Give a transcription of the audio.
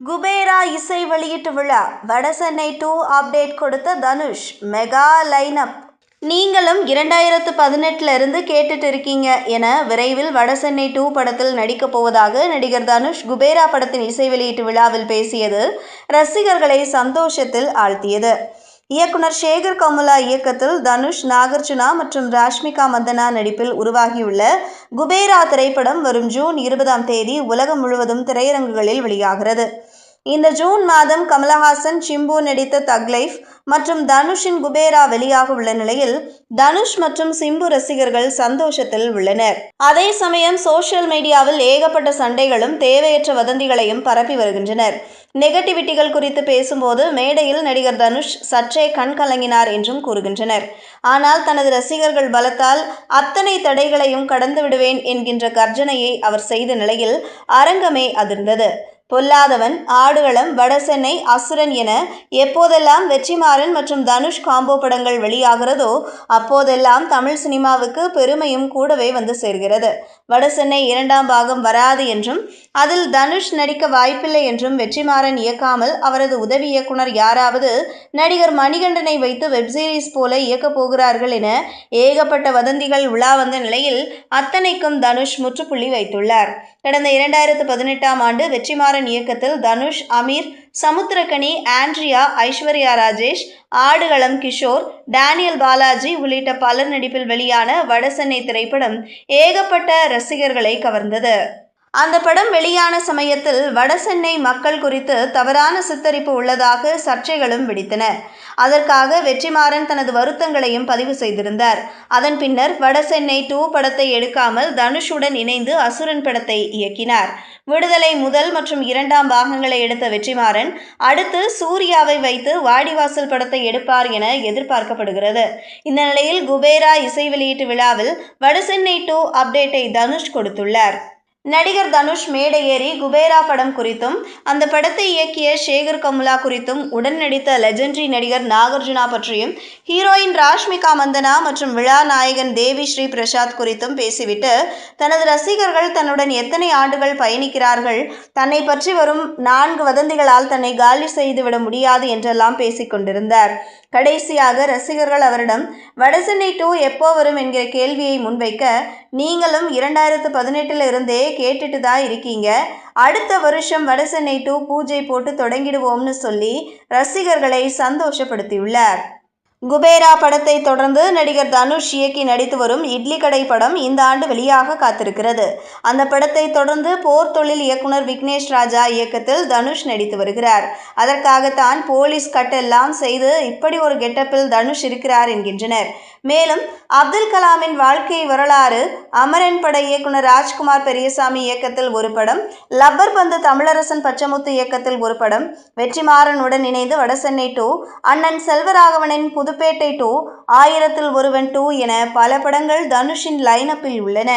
குபேரா இசை வெளியீட்டு விழா வடசென்னை 2 அப்டேட் கொடுத்த தனுஷ் மெகா லைனப். நீங்களும் 2018 இருந்து கேட்டுட்டு இருக்கீங்க என விரைவில் வடசென்னை 2 படத்தில் நடிக்கப் போவதாக நடிகர் தனுஷ் குபேரா படத்தின் இசை வெளியீட்டு விழாவில் பேசியது ரசிகர்களை சந்தோஷத்தில் ஆழ்த்தியது. இயக்குனர் சேகர் கமுலா இயக்கத்தில் தனுஷ், நாகார்ஜுனா மற்றும் ராஷ்மிகா மந்தனா நடிப்பில் உருவாகியுள்ள குபேரா திரைப்படம் வரும் ஜூன் 20ஆம் தேதி உலகம் முழுவதும் திரையரங்குகளில் வெளியாகிறது. இந்த ஜூன் மாதம் கமலஹாசன், சிம்பு நடித்த தக் லைஃப் மற்றும் தனுஷின் குபேரா வெளியாக உள்ள நிலையில் தனுஷ் மற்றும் சிம்பு ரசிகர்கள் சந்தோஷத்தில் உள்ளனர். அதே சமயம் சோஷியல் மீடியாவில் ஏகப்பட்ட சண்டைகளும் தேவையற்ற வதந்திகளையும் பரப்பி வருகின்றனர். நெகட்டிவிட்டிகள் குறித்து பேசும்போது மேடையில் நடிகர் தனுஷ் சற்றே கண் கலங்கினார் என்றும் கூறுகின்றனர். ஆனால் தனது ரசிகர்கள் பலத்தால் அத்தனை தடைகளையும் கடந்து விடுவேன் என்கின்ற கர்ஜனையை அவர் செய்த நிலையில் அரங்கமே அதிர்ந்தது. பொல்லாதவன், ஆடுகளம், வடசென்னை, அசுரன் என எப்போதெல்லாம் வெற்றிமாறன் மற்றும் தனுஷ் காம்போ படங்கள் வெளியாகிறதோ அப்போதெல்லாம் தமிழ் சினிமாவுக்கு பெருமையும் கூடவே வந்து சேர்கிறது. வடசென்னை 2ஆம் பாகம் வராது என்றும் அதில் தனுஷ் நடிக்க வாய்ப்பில்லை என்றும் வெற்றிமாறன் இயக்காமல் அவரது உதவி இயக்குனர் யாராவது நடிகர் மணிகண்டனை வைத்து வெப்சீரிஸ் போல இயக்கப் போகிறார்கள் என ஏகப்பட்ட வதந்திகள் உலா வந்த நிலையில் அத்தனைக்கும் தனுஷ் முற்றுப்புள்ளி வைத்துள்ளார். கடந்த 2018ஆம் ஆண்டு வெற்றிமாறன் இயக்கத்தில் தனுஷ், அமீர், சமுத்திரக்கனி, ஆண்ட்ரியா, ஐஸ்வர்யா ராஜேஷ், ஆடுகளம் கிஷோர், டேனியல் பாலாஜி உள்ளிட்ட பலர் நடிப்பில் வெளியான வடசென்னை திரைப்படம் ஏகப்பட்ட ரசிகர்களை கவர்ந்தது. அந்த படம் வெளியான சமயத்தில் வடசென்னை மக்கள் குறித்து தவறான சித்தரிப்பு உள்ளதாக சர்ச்சைகளும் வெடித்தன. அதற்காக வெற்றிமாறன் தனது வருத்தங்களையும் பதிவு செய்திருந்தார். அதன் பின்னர் வடசென்னை 2 படத்தை எடுக்காமல் தனுஷுடன் இணைந்து அசுரன் படத்தை இயக்கினார். விடுதலை 1 மற்றும் 2ஆம் பாகங்களை எடுத்த வெற்றிமாறன் அடுத்து சூர்யாவை வைத்து வாடிவாசல் படத்தை எடுப்பார் என எதிர்பார்க்கப்படுகிறது. இந்த நிலையில் குபேரா இசை வெளியீட்டு விழாவில் வடசென்னை 2 அப்டேட்டை தனுஷ் கொடுத்துள்ளார். நடிகர் தனுஷ் மேடை ஏறி குபேரா படம் குறித்தும் அந்த படத்தை இயக்கிய சேகர் கமுலா குறித்தும் உடன் நடித்த லெஜெண்டரி நடிகர் நாகார்ஜுனா பற்றியும் ஹீரோயின் ராஷ்மிகா மந்தனா மற்றும் விழா நாயகன் தேவி ஸ்ரீ பிரசாத் குறித்தும் பேசிவிட்டு தனது ரசிகர்கள் தன்னுடன் எத்தனை ஆண்டுகள் பயணிக்கிறார்கள், தன்னை பற்றி வரும் 4 வதந்திகளால் தன்னை காலி செய்துவிட முடியாது என்றெல்லாம் பேசிக் கொண்டிருந்தார். கடைசியாக ரசிகர்கள் அவரிடம் வடசென்னை 2 எப்போ வரும் என்கிற கேள்வியை முன்வைக்க, நீங்களும் 2018 இருந்தே கேட்டுட்டு தான் இருக்கீங்க, அடுத்த வருஷம் வடசென்னை 2 பூஜை போட்டு தொடங்கிடுவோம்னு சொல்லி ரசிகர்களை சந்தோஷப்படுத்தியுள்ளார். குபேரா படத்தை தொடர்ந்து நடிகர் தனுஷ் இயக்கி நடித்து வரும் இட்லி கடை படம் இந்த ஆண்டு வெளியாக காத்திருக்கிறது. அந்த படத்தை தொடர்ந்து போர் தொழில் இயக்குனர் விக்னேஷ் ராஜா இயக்கத்தில் தனுஷ் நடித்து வருகிறார். அதற்காகத்தான் போலீஸ் கட் எல்லாம் செய்து இப்படி ஒரு கெட்டப்பில் தனுஷ் இருக்கிறார் என்கின்றனர். மேலும் அப்துல் கலாமின் வாழ்க்கை வரலாறு, அமரன் பட இயக்குனர் ராஜ்குமார் பெரியசாமி இயக்கத்தில் ஒரு படம், லப்பர் பந்து தமிழரசன் பச்சமுத்து இயக்கத்தில் ஒரு படம், வெற்றிமாறனுடன் இணைந்து வடசென்னை 2, அண்ணன் செல்வராகவனின் புதுப்பேட்டை 2, 1000ல் ஒருவன் 2 என பல படங்கள் தனுஷின் லைனப்பில் உள்ளன.